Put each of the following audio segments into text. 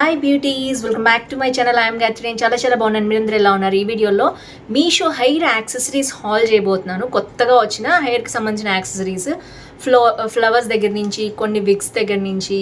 Hi beauties, welcome back to my channel. I'm Gayatri. నేను చాలా బాగున్నాను. మీరందరూ ఎలా ఉన్నారు? ఈ వీడియోలో మీషో హెయిర్ యాక్సెసరీస్ హాల్ చేయబోతున్నాను. కొత్తగా వచ్చిన హెయిర్కి సంబంధించిన యాక్సెసరీస్, ఫ్లవర్స్ దగ్గర నుంచి, కొన్ని విగ్స్ దగ్గర నుంచి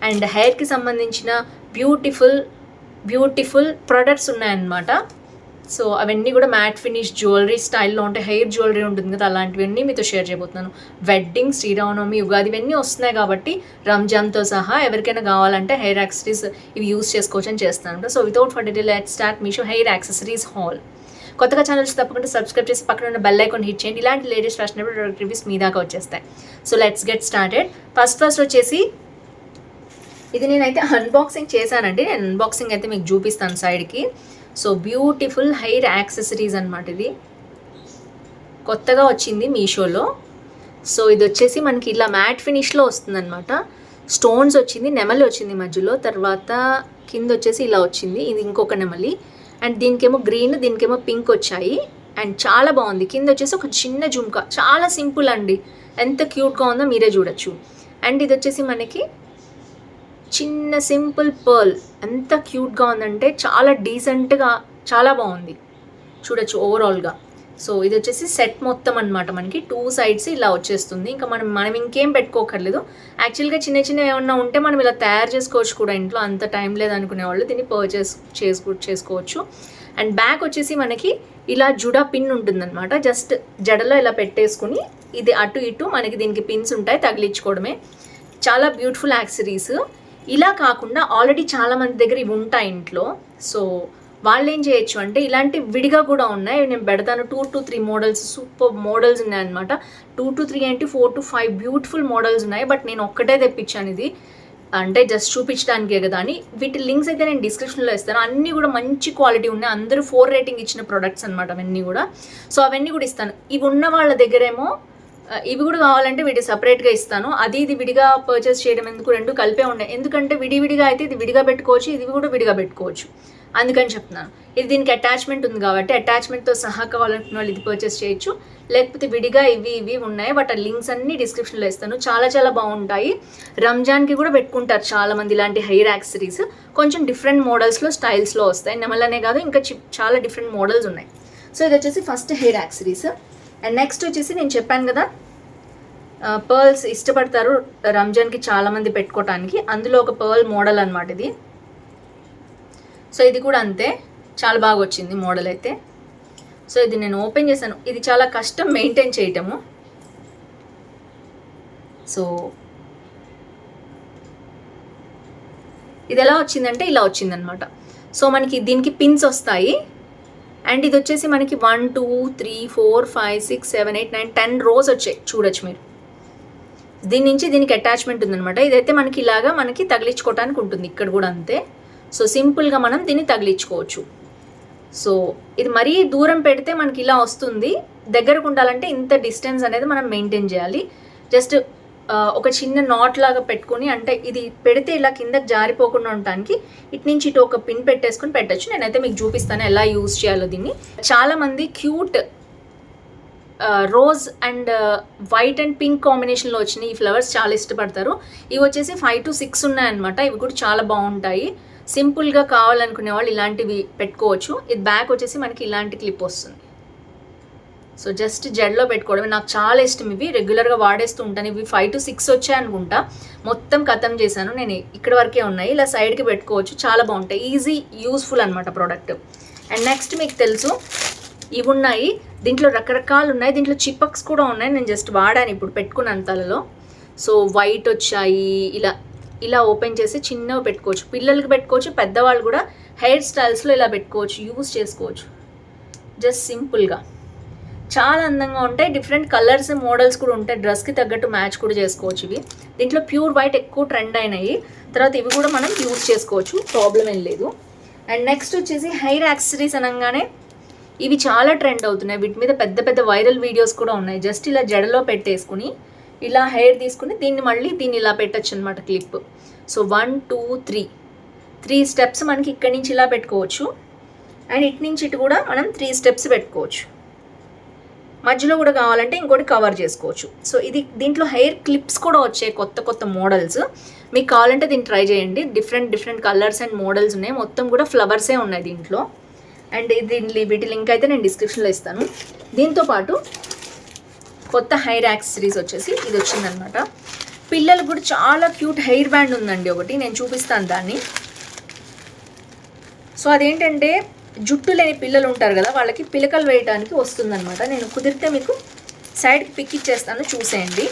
అండ్ హెయిర్కి సంబంధించిన బ్యూటిఫుల్ ప్రొడక్ట్స్ ఉన్నాయన్నమాట. సో అవన్నీ కూడా మ్యాట్ ఫినిష్ జ్యువెలరీ స్టైల్లో ఉంటే, హెయిర్ జ్యువెలరీ ఉంటుంది కదా, అలాంటివన్నీ మీతో షేర్ చేయబోతున్నాను. వెడ్డింగ్, శ్రీరామనవమి, ఉగాది ఇవన్నీ వస్తున్నాయి కాబట్టి రంజాన్తో సహా ఎవరికైనా కావాలంటే హెయిర్ యాక్సెసరీస్ ఇవి యూస్ చేసుకోవచ్చు అని చేస్తాను. So without for detail let's start Meesho hair accessories hall. కొత్తగా ఛానల్స్ తప్పకుండా సబ్స్క్రైబ్ చేసి పక్కన ఉన్న బెల్ ఐకాన్ హిట్ చేయండి. ఇలాంటి లేటెస్ట్ ఫ్యాషనబుల్ ప్రొడక్ట్ రివ్యూస్ మీ దాకా వచ్చేస్తాయి. So let's get started. First వచ్చేసి ఇది నేనైతే అన్బాక్సింగ్ చేశానండి. నేను అన్బాక్సింగ్ అయితే మీకు చూపిస్తాను సైడ్కి. సో బ్యూటిఫుల్ హెయిర్ యాక్సెసరీస్ అనమాట. ఇది కొత్తగా వచ్చింది మీషోలో. సో ఇది వచ్చేసి మనకి ఇలా మ్యాట్ ఫినిష్లో వస్తుందన్నమాట. స్టోన్స్ వచ్చింది, నెమలి వచ్చింది మధ్యలో, తర్వాత కింద వచ్చేసి ఇలా వచ్చింది. ఇది ఇంకొక నెమలి అండ్ దీనికేమో గ్రీన్, దీనికేమో పింక్ వచ్చాయి అండ్ చాలా బాగుంది. కింద వచ్చేసి ఒక చిన్న జుమ్కా, చాలా సింపుల్ అండి. ఎంత క్యూట్గా ఉందో మీరే చూడొచ్చు. అండ్ ఇది వచ్చేసి మనకి చిన్న సింపుల్ పర్ల్, ఎంత క్యూట్గా ఉందంటే చాలా డీసెంట్గా, చాలా బాగుంది చూడొచ్చు ఓవరాల్గా. సో ఇది వచ్చేసి సెట్ మొత్తం అనమాట. మనకి 2 సైడ్స్ ఇలా వచ్చేస్తుంది. ఇంకా మనం ఇంకేం పెట్టుకోకర్లేదు. యాక్చువల్గా చిన్న ఏమన్నా ఉంటే మనం ఇలా తయారు చేసుకోవచ్చు కూడా ఇంట్లో, అంత టైం లేదనుకునే వాళ్ళు దీన్ని పర్చేస్ చేసుకోవచ్చు. అండ్ బ్యాక్ వచ్చేసి మనకి ఇలా జుడా పిన్ ఉంటుందన్నమాట. జస్ట్ జడలో ఇలా పెట్టేసుకుని ఇది అటు ఇటు మనకి దీనికి పిన్స్ ఉంటాయి, తగిలించుకోవడమే. చాలా బ్యూటిఫుల్ యాక్సెసరీస్. ఇలా కాకుండా ఆల్రెడీ చాలామంది దగ్గర ఇవి ఉంటాయి ఇంట్లో. సో వాళ్ళు ఏం చేయొచ్చు అంటే ఇలాంటి విడిగా కూడా ఉన్నాయి. నేను పెడతాను 2 to 3 మోడల్స్, సూపర్ మోడల్స్ ఉన్నాయన్నమాట. 2 to 3 ఏంటి, 4 to 5 బ్యూటిఫుల్ మోడల్స్ ఉన్నాయి. బట్ నేను ఒక్కటే తెప్పించాను ఇది, అంటే జస్ట్ చూపించడానికే కదా అని. వీటి లింక్స్ అయితే నేను డిస్క్రిప్షన్లో ఇస్తాను. అన్నీ కూడా మంచి క్వాలిటీ ఉన్నాయి. అందరూ 4 రేటింగ్ ఇచ్చిన ప్రొడక్ట్స్ అనమాట అవన్నీ కూడా. సో అవన్నీ కూడా ఇస్తాను. ఇవి ఉన్న వాళ్ళ దగ్గరేమో ఇవి కూడా కావాలంటే వీటి సపరేట్గా ఇస్తాను. ఇది విడిగా పర్చేస్ చేయడం ఎందుకు, రెండు కలిపే ఉన్నాయి. ఎందుకంటే విడివిడిగా అయితే ఇది విడిగా పెట్టుకోవచ్చు, ఇది కూడా విడిగా పెట్టుకోవచ్చు, అందుకని చెప్తున్నాను. ఇది దీనికి అటాచ్మెంట్ ఉంది కాబట్టి అటాచ్మెంట్తో సహా కావాలనుకున్న వాళ్ళు ఇది పర్చేస్ చేయొచ్చు. లేకపోతే విడిగా ఇవి ఉన్నాయి. బట్ ఆ లింక్స్ అన్ని డిస్క్రిప్షన్లో ఇస్తాను. చాలా బాగుంటాయి. రంజాన్కి కూడా పెట్టుకుంటారు చాలామంది ఇలాంటి హెయిర్ యాక్సెసరీస్. కొంచెం డిఫరెంట్ మోడల్స్లో, స్టైల్స్లో వస్తాయి. నెమలనే కాదు, ఇంకా చాలా డిఫరెంట్ మోడల్స్ ఉన్నాయి. సో ఇది వచ్చేసి first hair accessories. And next వచ్చేసి నేను చెప్పాను కదా, పర్ల్స్ ఇష్టపడతారు రంజాన్కి చాలామంది పెట్టుకోవటానికి. అందులో ఒక పర్ల్ మోడల్ అనమాట ఇది. సో ఇది కూడా అంతే, చాలా బాగా వచ్చింది మోడల్ అయితే. సో ఇది నేను ఓపెన్ చేశాను. ఇది చాలా కష్టం మెయింటైన్ చేయటము. సో ఇది ఎలా వచ్చిందంటే ఇలా వచ్చిందనమాట. సో మనకి దీనికి పిన్స్ వస్తాయి. అండ్ ఇది వచ్చేసి మనకి 1 2 3 4 5 6 7 8 9 10 రోస్ వచ్చాయి, చూడొచ్చు మీరు. దీని నుంచి దీనికి అటాచ్మెంట్ ఉందనమాట. ఇదైతే మనకి ఇలాగా మనకి తగిలించుకోవడానికి ఉంటుంది. ఇక్కడ కూడా అంతే. సో సింపుల్గా మనం దీన్ని తగిలించుకోవచ్చు. సో ఇది మరీ దూరం పెడితే మనకి ఇలా వస్తుంది. దగ్గరకు ఉండాలంటే ఇంత డిస్టెన్స్ అనేది మనం మెయింటైన్ చేయాలి. జస్ట్ ఒక చిన్న నాట్ లాగా పెట్టుకుని, అంటే ఇది పెడితే ఇలా కిందకి జారిపోకుండా ఉండటానికి ఇటు నుంచి ఇటు ఒక పిన్ పెట్టేసుకుని పెట్టచ్చు. నేనైతే మీకు చూపిస్తాను ఎలా యూజ్ చేయాలో దీన్ని. చాలామంది cute rose and white and pink కాంబినేషన్లో వచ్చిన ఈ ఫ్లవర్స్ చాలా ఇష్టపడతారు. ఇవి వచ్చేసి 5 to 6 ఉన్నాయన్నమాట. ఇవి కూడా చాలా బాగుంటాయి. సింపుల్గా కావాలనుకునే వాళ్ళు ఇలాంటివి పెట్టుకోవచ్చు. ఇది బ్యాక్ వచ్చేసి మనకి ఇలాంటి క్లిప్ వస్తుంది. సో జస్ట్ జెడ్లో పెట్టుకోవడమే. నాకు చాలా ఇష్టం ఇవి, రెగ్యులర్గా వాడేస్తూ ఉంటాను. ఇవి 5 to 6 వచ్చాయి అనుకుంటా. మొత్తం ఖతం చేశాను నేను. ఇక్కడ వరకే ఉన్నాయి. ఇలా సైడ్కి పెట్టుకోవచ్చు, చాలా బాగుంటాయి. ఈజీ, యూస్ఫుల్ అనమాట ప్రోడక్ట్. అండ్ నెక్స్ట్ మీకు తెలుసు ఇవి ఉన్నాయి. దీంట్లో రకరకాలు ఉన్నాయి. దీంట్లో చిపక్స్ కూడా ఉన్నాయి. నేను జస్ట్ వాడాను ఇప్పుడు పెట్టుకున్నంతలో. సో వైట్ వచ్చాయి. ఇలా ఓపెన్ చేసి చిన్నవి పెట్టుకోవచ్చు. పిల్లలకి పెట్టుకోవచ్చు, పెద్దవాళ్ళు కూడా హెయిర్ స్టైల్స్లో ఇలా పెట్టుకోవచ్చు, యూజ్ చేసుకోవచ్చు. జస్ట్ సింపుల్గా చాలా అందంగా ఉంటాయి. డిఫరెంట్ కలర్స్, మోడల్స్ కూడా ఉంటాయి. డ్రెస్కి తగ్గట్టు మ్యాచ్ కూడా చేసుకోవచ్చు. ఇవి దీంట్లో ప్యూర్ వైట్ ఎక్కువ ట్రెండ్ అయినాయి. తర్వాత ఇవి కూడా మనం యూజ్ చేసుకోవచ్చు, ప్రాబ్లం ఏం లేదు. అండ్ నెక్స్ట్ వచ్చేసి హెయిర్ యాక్సెసరీస్ అనగానే ఇవి చాలా ట్రెండ్ అవుతున్నాయి. వీటి మీద పెద్ద వైరల్ వీడియోస్ కూడా ఉన్నాయి. జస్ట్ ఇలా జడలో పెట్టేసుకుని ఇలా హెయిర్ తీసుకుని దీన్ని ఇలా పెట్టచ్చు అనమాట, క్లిప్. సో 1 2 3 స్టెప్స్ మనకి ఇక్కడి నుంచి ఇలా పెట్టుకోవచ్చు. అండ్ ఇటు నుంచి ఇటు కూడా మనం 3 స్టెప్స్ పెట్టుకోవచ్చు. మధ్యలో కూడా కావాలంటే ఇంకోటి కవర్ చేసుకోవచ్చు. సో దీంట్లో హెయిర్ క్లిప్స్ కూడా వచ్చాయి, కొత్త మోడల్స్. మీకు కావాలంటే దీన్ని ట్రై చేయండి. డిఫరెంట్ కలర్స్ అండ్ మోడల్స్ ఉన్నాయి. మొత్తం కూడా ఫ్లవర్సే ఉన్నాయి దీంట్లో. అండ్ వీటి లింక్ అయితే నేను డిస్క్రిప్షన్లో ఇస్తాను. దీంతోపాటు కొత్త హెయిర్ యాక్సెసరీస్ వచ్చేసి ఇది వచ్చిందనమాట. పిల్లలకు కూడా చాలా క్యూట్ హెయిర్ బ్యాండ్ ఉందండి ఒకటి, నేను చూపిస్తాను దాన్ని. సో అదేంటంటే జుట్టు లేని పిల్లలు ఉంటారు కదా, వాళ్ళకి పిలకలు వేయడానికి వస్తుందన్నమాట. నేను కుదిరితే మీకు సైడ్కి పిక్ ఇచ్చేస్తాను, చూసేయండి.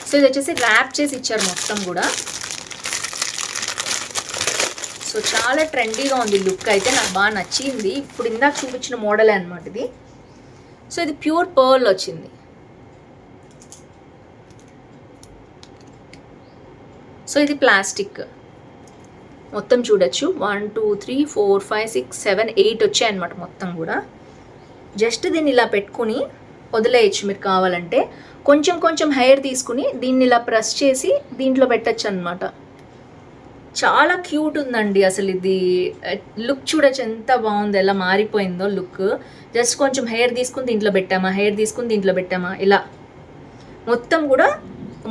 సో ఇది వచ్చేసి ర్యాప్ చేసి ఇచ్చారు మొత్తం కూడా. సో చాలా ట్రెండీగా ఉంది లుక్ అయితే, నాకు బాగా నచ్చింది. ఇప్పుడు ఇందాక చూపించిన మోడలే అనమాట ఇది. సో ఇది ప్యూర్ పర్ల్ వచ్చింది. సో ఇది ప్లాస్టిక్ మొత్తం చూడొచ్చు. 1 2 3 4 5 6 7 8 వచ్చాయన్నమాట మొత్తం కూడా. జస్ట్ దీన్ని ఇలా పెట్టుకుని వదిలేయచ్చు మీరు కావాలంటే. కొంచెం హెయిర్ తీసుకుని దీన్ని ఇలా ప్రెస్ చేసి దీంట్లో పెట్టచ్చు అనమాట. చాలా క్యూట్ ఉందండి అసలు. ఇది లుక్ చూడొచ్చు ఎంత బాగుందో, ఎలా మారిపోయిందో లుక్. జస్ట్ కొంచెం హెయిర్ తీసుకుని దీంట్లో పెట్టామా, ఇలా మొత్తం కూడా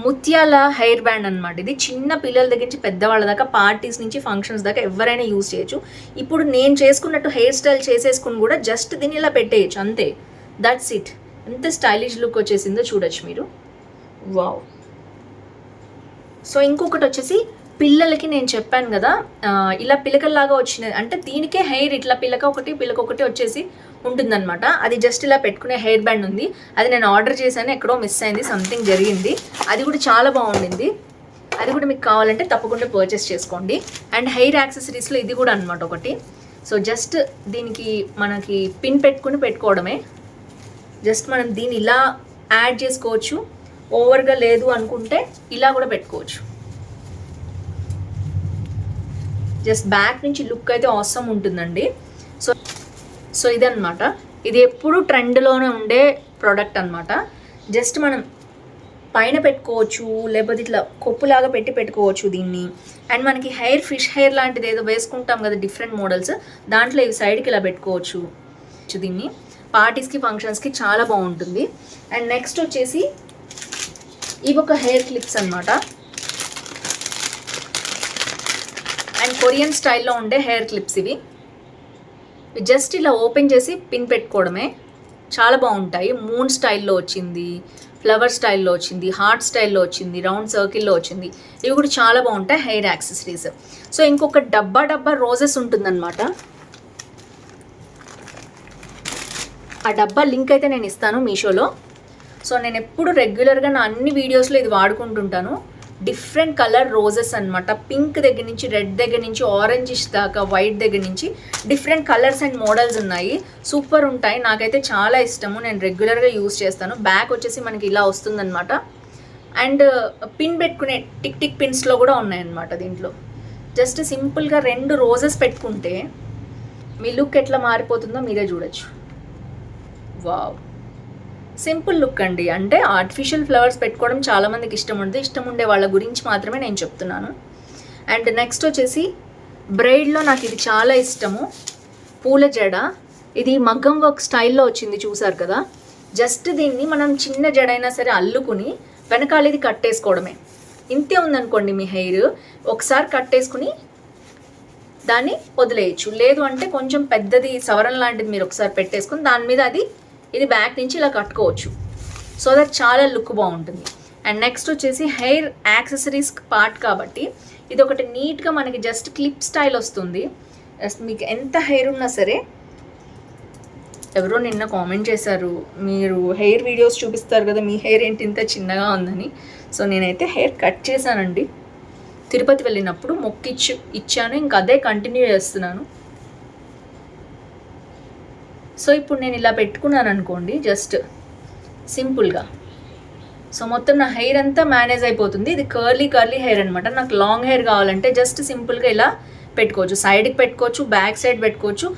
ముత్యాల హెయిర్ బ్యాండ్ అనమాట. ఇది చిన్న పిల్లల దగ్గర నుంచి పెద్దవాళ్ళ దాకా, పార్టీస్ నుంచి ఫంక్షన్స్ దాకా ఎవరైనా యూజ్ చేయొచ్చు. ఇప్పుడు నేను చేసుకున్నట్టు హెయిర్ స్టైల్ చేసేసుకుని కూడా జస్ట్ దీన్ని ఇలా పెట్టేయచ్చు అంతే. That's it. ఎంత స్టైలిష్ లుక్ వచ్చేసిందో చూడొచ్చు మీరు. వావ్. సో ఇంకొకటి వచ్చేసి పిల్లలకి నేను చెప్పాను కదా ఇలా పిలకల్లాగా వచ్చినది అంటే దీనికే హెయిర్ ఇట్లా పిలక ఒకటి వచ్చేసి ఉంటుందన్నమాట. అది జస్ట్ ఇలా పెట్టుకునే హెయిర్ బ్యాండ్ ఉంది. అది నేను ఆర్డర్ చేశాను, ఎక్కడో మిస్ అయింది, సంథింగ్ జరిగింది. అది కూడా చాలా బాగుండింది. అది కూడా మీకు కావాలంటే తప్పకుండా పర్చేస్ చేసుకోండి. అండ్ హెయిర్ యాక్సెసరీస్లో ఇది కూడా అనమాట ఒకటి. సో జస్ట్ దీనికి మనకి పిన్ పెట్టుకోవడమే. జస్ట్ మనం దీన్ని ఇలా యాడ్ చేసుకోవచ్చు. ఓవర్గా లేదు అనుకుంటే ఇలా కూడా పెట్టుకోవచ్చు. జస్ట్ బ్యాక్ నుంచి లుక్ అయితే ఆసమ్ ఉంటుందండి. సో ఇదన్నమాట. ఇది ఎప్పుడు ట్రెండ్లోనే ఉండే ప్రోడక్ట్ అనమాట. జస్ట్ మనం పైన పెట్టుకోవచ్చు, లేకపోతే ఇట్లా కొప్పులాగా పెట్టుకోవచ్చు దీన్ని. అండ్ మనకి ఫిష్ హెయిర్ లాంటిది ఏదో వేసుకుంటాం కదా డిఫరెంట్ మోడల్స్, దాంట్లో ఇవి సైడ్కి ఇలా పెట్టుకోవచ్చు. దీన్ని పార్టీస్కి ఫంక్షన్స్కి చాలా బాగుంటుంది. అండ్ నెక్స్ట్ వచ్చేసి ఇవి ఒక హెయిర్ క్లిప్స్ అనమాట. అండ్ కొరియన్ స్టైల్లో ఉండే హెయిర్ క్లిప్స్ ఇవి. జస్ట్ ఇలా ఓపెన్ చేసి పిన్ పెట్టుకోవడమే. చాలా బాగుంటాయి. మూన్ స్టైల్లో వచ్చింది, ఫ్లవర్ స్టైల్లో వచ్చింది, హార్ట్ స్టైల్లో వచ్చింది, రౌండ్ సర్కిల్లో వచ్చింది. ఇవి కూడా చాలా బాగుంటాయి హెయిర్ యాక్సెసరీస్. సో ఇంకొక డబ్బా రోజెస్ ఉంటుందన్నమాట. ఆ డబ్బా లింక్ అయితే నేను ఇస్తాను మీషోలో. సో నేను ఎప్పుడు రెగ్యులర్గా నా అన్ని వీడియోస్లో ఇది వాడుకుంటుంటాను. డిఫరెంట్ కలర్ రోజెస్ అనమాట. పింక్ దగ్గర నుంచి, రెడ్ దగ్గర నుంచి, ఆరెంజిష్ దాకా, వైట్ దగ్గర నుంచి డిఫరెంట్ కలర్స్ అండ్ మోడల్స్ ఉన్నాయి. సూపర్ ఉంటాయి. నాకైతే చాలా ఇష్టము. నేను రెగ్యులర్గా యూజ్ చేస్తాను. బ్యాక్ వచ్చేసి మనకి ఇలా వస్తుందన్నమాట. అండ్ పిన్ పెట్టుకునే టిక్ పిన్స్లో కూడా ఉన్నాయన్నమాట దీంట్లో. జస్ట్ సింపుల్గా 2 రోజెస్ పెట్టుకుంటే మీ లుక్ ఎట్లా మారిపోతుందో మీరే చూడొచ్చు. వావ్. సింపుల్ లుక్ అండి. అంటే ఆర్టిఫిషియల్ ఫ్లవర్స్ పెట్టుకోవడం చాలామందికి ఇష్టం ఉండే వాళ్ళ గురించి మాత్రమే నేను చెప్తున్నాను. అండ్ నెక్స్ట్ వచ్చేసి బ్రైడ్లో నాకు ఇది చాలా ఇష్టము. పూల జడ. ఇది మగ్గం వర్క్ స్టైల్లో వచ్చింది, చూసారు కదా. జస్ట్ దీన్ని మనం చిన్న జడ అయినా సరే అల్లుకుని వెనకాల ఇది కట్టేసుకోవడమే. ఇంతే ఉందనుకోండి మీ హెయిర్, ఒకసారి కట్టేసుకుని దాన్ని వదిలేయచ్చు. లేదు అంటే కొంచెం పెద్దది సవరణ లాంటిది మీరు ఒకసారి పెట్టేసుకుని దాని మీద ఇది బ్యాక్ నుంచి ఇలా కట్టుకోవచ్చు. సో దట్ చాలా లుక్ బాగుంటుంది. అండ్ నెక్స్ట్ వచ్చేసి హెయిర్ యాక్సెసరీస్ పార్ట్ కాబట్టి ఇది ఒకటి నీట్గా మనకి జస్ట్ క్లిప్ స్టైల్ వస్తుంది. మీకు ఎంత హెయిర్ ఉన్నా సరే, ఎవరో నిన్న కామెంట్ చేశారు, మీరు హెయిర్ వీడియోస్ చూపిస్తారు కదా, మీ హెయిర్ ఏంటి ఇంత చిన్నగా ఉందని. సో నేనైతే హెయిర్ కట్ చేశానండి. తిరుపతి వెళ్ళినప్పుడు ఇచ్చాను, ఇంకా అదే కంటిన్యూ చేస్తున్నాను. సో ఇప్పుడు నేను ఇలా పెట్టుకున్నాను అనుకోండి, జస్ట్ సింపుల్గా. సో మొత్తం నా హెయిర్ అంతా మేనేజ్ అయిపోతుంది. ఇది కర్లీ హెయిర్ అనమాట. నాకు లాంగ్ హెయిర్ కావాలంటే జస్ట్ సింపుల్గా ఇలా పెట్టుకోవచ్చు. సైడ్కి పెట్టుకోవచ్చు, బ్యాక్ సైడ్ పెట్టుకోవచ్చు.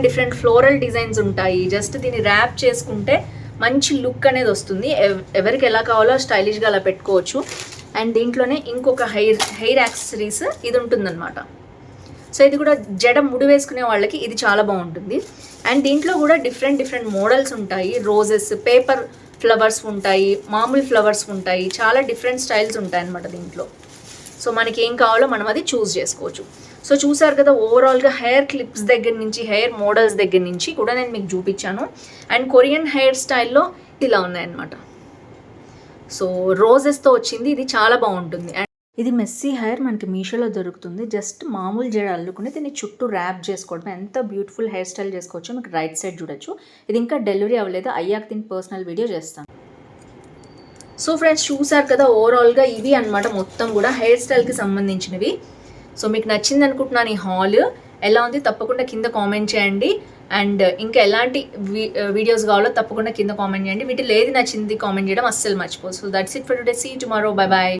డిఫరెంట్ ఫ్లోరల్ డిజైన్స్ ఉంటాయి. జస్ట్ దీన్ని ర్యాప్ చేసుకుంటే మంచి లుక్ అనేది వస్తుంది. ఎవరికి ఎలా కావాలో స్టైలిష్గా అలా పెట్టుకోవచ్చు. అండ్ దీంట్లోనే ఇంకొక హెయిర్ యాక్సెసరీస్ ఇది ఉంటుందన్నమాట. సో ఇది కూడా జడ ముడి వేసుకునే వాళ్ళకి ఇది చాలా బాగుంటుంది. అండ్ దీంట్లో కూడా డిఫరెంట్ మోడల్స్ ఉంటాయి. రోజెస్, పేపర్ ఫ్లవర్స్ ఉంటాయి, మామూలు ఫ్లవర్స్ ఉంటాయి, చాలా డిఫరెంట్ స్టైల్స్ ఉంటాయి అన్నమాట దీంట్లో. సో మనకి ఏం కావాలో మనం అది చూస్ చేసుకోవచ్చు. సో చూసారు కదా, ఓవరాల్గా హెయిర్ క్లిప్స్ దగ్గర నుంచి హెయిర్ మోడల్స్ దగ్గర నుంచి కూడా నేను మీకు చూపించాను. అండ్ కొరియన్ హెయిర్ స్టైల్లో ఇలా ఉన్నాయన్నమాట. సో రోజెస్తో వచ్చింది, ఇది చాలా బాగుంటుంది. అండ్ ఇది మెస్సీ హెయిర్ మనకి మీషోలో దొరుకుతుంది. జస్ట్ మామూలు జడ అల్లుకుని దీన్ని చుట్టూ ర్యాప్ చేసుకోవడం, ఎంత బ్యూటిఫుల్ హెయిర్ స్టైల్ చేసుకోవచ్చు. మీకు రైట్ సైడ్ చూడొచ్చు. ఇది ఇంకా డెలివరీ అవ్వలేదు, అయ్యాక దీని పర్సనల్ వీడియో చేస్తాను. సో ఫ్రెండ్స్ చూసారు కదా, ఓవరాల్గా ఇవి అనమాట మొత్తం కూడా హెయిర్ స్టైల్కి సంబంధించినవి. సో మీకు నచ్చింది అనుకుంటున్నాను ఈ హాల్. ఎలా ఉంది తప్పకుండా కింద కామెంట్ చేయండి. అండ్ ఇంకా ఎలాంటి వీడియోస్ కావాలో తప్పకుండా కింద కామెంట్ చేయండి. వీటిలో ఏది నచ్చింది కామెంట్ చేయడం అస్సలు మర్చిపోదు. So that's it for today. See tomorrow. Bye bye.